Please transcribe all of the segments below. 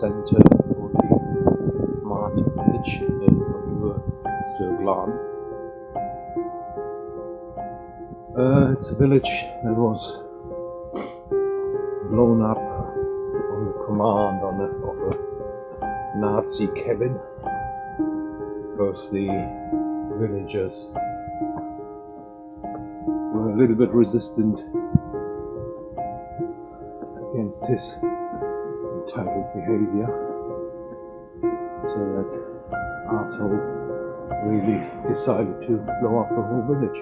centre for the market village in Oradour sur-Glane. It's a village that was blown up on the command of a Nazi cabin because the villagers were a little bit resistant against his entitled behavior, so that asshole really decided to blow up the whole village.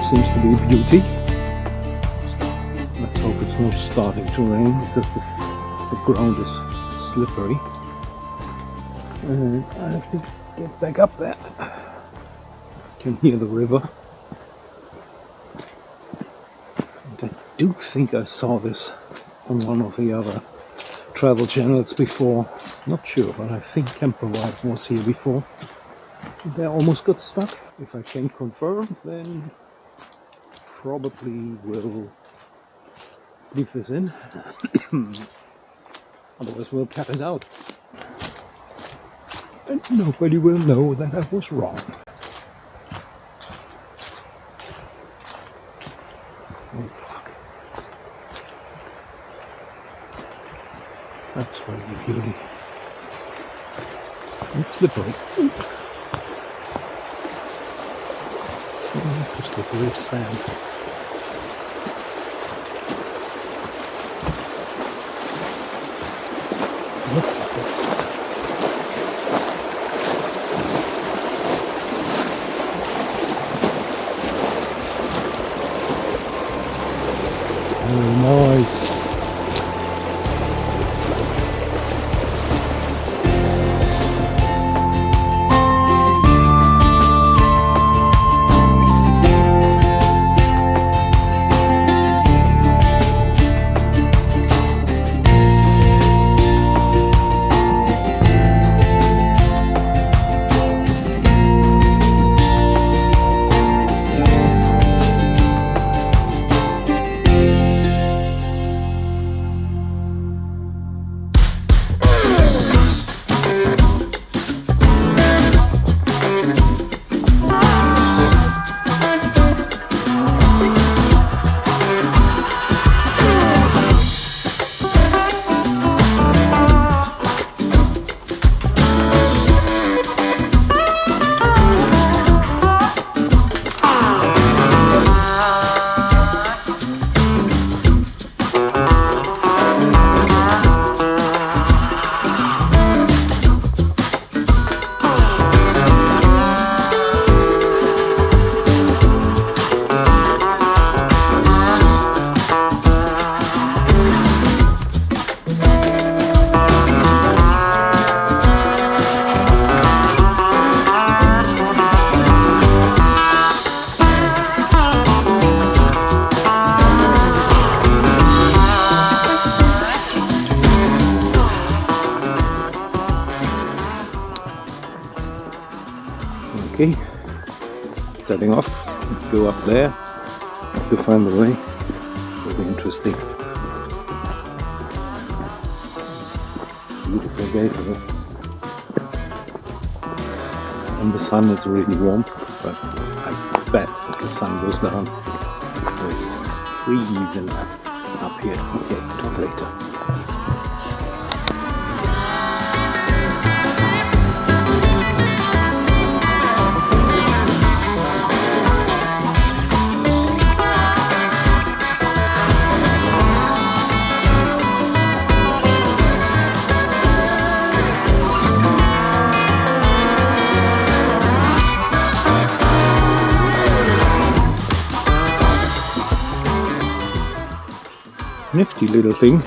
seems to be a beauty. Let's hope it's not starting to rain because the ground is slippery. And I have to get back up there. I can hear the river. And I do think I saw this on one of the other travel channels before. Not sure, but I think Campervan was here before. They almost got stuck. If I can confirm, then probably will leave this in. Otherwise we'll cut it out. And nobody will know that I was wrong. Oh fuck. That's really beauty. It's slippery. Just look at its sand. Look at this. Oh, nice. Okay, setting off, go up there to find the way. Will be interesting. Beautiful day today. And the sun is really warm, but I bet if the sun goes down, it will freeze up here. Okay, talk later. Nifty little thing.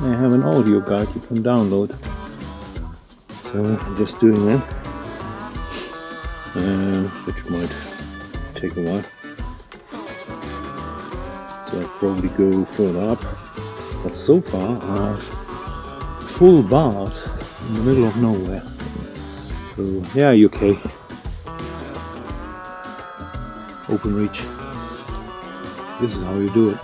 I have an audio guide you can download, so I'm just doing that, which might take a while, so I'll probably go further up, but so far I have full bars in the middle of nowhere, so yeah, UK open reach, this is how you do it.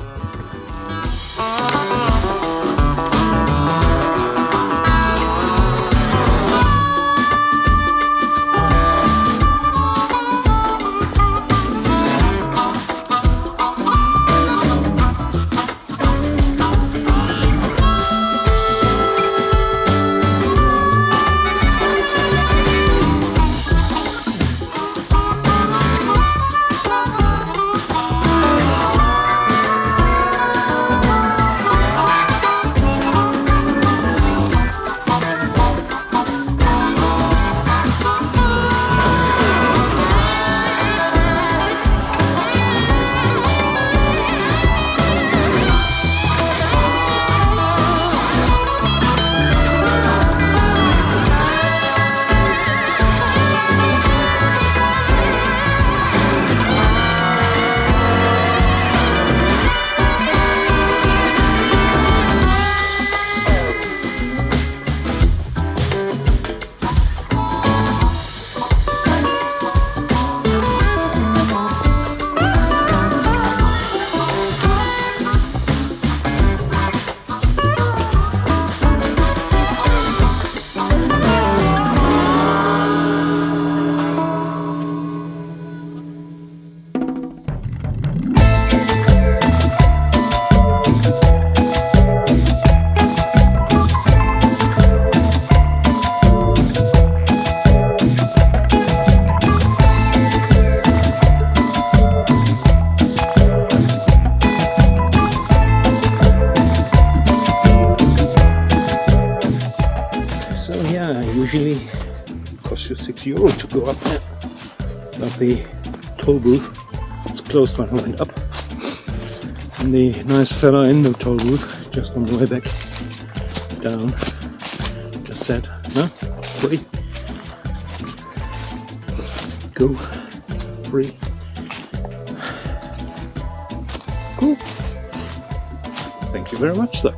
cost you €6 to go up there. But the toll booth was closed when I went up. And the nice fella in the toll booth, just on the way back down, just said, no, free. Go, free. Cool. Thank you very much, sir.